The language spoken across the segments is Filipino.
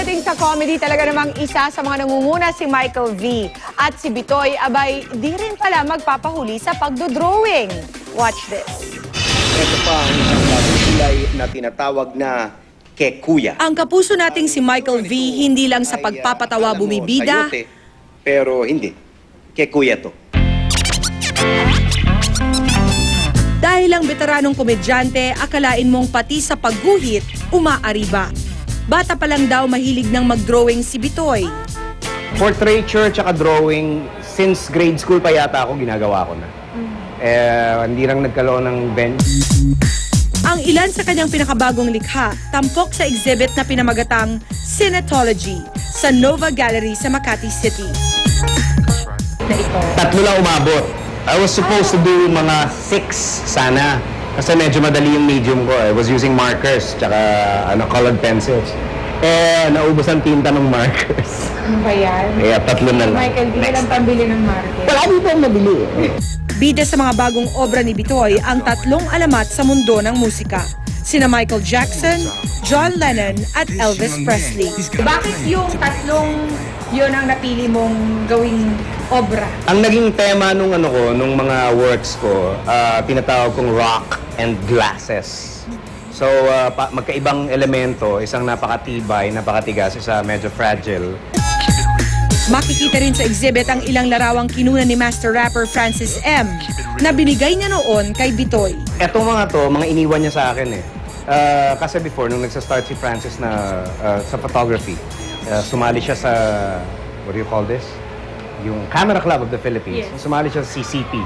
Pagdating sa comedy, talaga namang isa sa mga nangunguna si Michael V. At si Bitoy, abay, di rin pala magpapahuli sa pagdodrawing. Watch this. Ito pa ang isang bagong kulay na tinatawag na kekuya. Ang kapuso nating si Michael V. hindi lang sa pagpapatawa bumibida, Sayote, pero hindi. Kekuya to. dahil ang veteranong komedyante, akalain mong pati sa pagguhit, umaariba. Bata pa lang daw mahilig ng mag-drawing si Bitoy. Portraiture tsaka drawing, since grade school pa yata ako, ginagawa ko na. Hindi lang nagkaroon ng bench. Ang ilan sa kanyang pinakabagong likha, tampok sa exhibit na pinamagatang Cinetology sa Nova Gallery sa Makati City. Tatlo lang umabot. I was supposed to do mga 6 sana. Kasi medyo madali yung medium ko. I was using markers tsaka colored pencils. Naubos ang tinta ng markers. Ano ba yan? Kaya tatlo na lang. Michael, di ka lang pambili ng market. Wala dito ang mabili. Bida sa mga bagong obra ni Bitoy ang tatlong alamat sa mundo ng musika. Sina Michael Jackson, John Lennon at Elvis Presley. Bakit yung tatlong yun ang napili mong gawing obra? Ang naging tema nung mga works ko, tinatawag kong rock and glasses. So, magkaibang elemento, isang napakatibay, napakatigas, isa medyo fragile. Makikita rin sa exhibit ang ilang larawang kinuna ni master rapper Francis M. na binigay niya noon kay Bitoy. Etong mga to, mga iniwan niya sa akin eh. Kasi before, nung nagsa-start si Francis na sa photography, sumali siya sa, what do you call this? Yung Camera Club of the Philippines. Yes. Sumali siya sa CCP.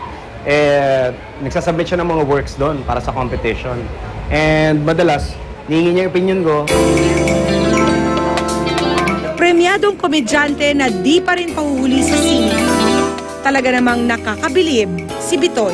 Nagsasubmit siya ng mga works doon para sa competition. And madalas, hihingi niya yung opinion ko. Premyadong komedyante na di pa rin pahuhuli sa sine. Talaga namang nakakabilib si Bitoy.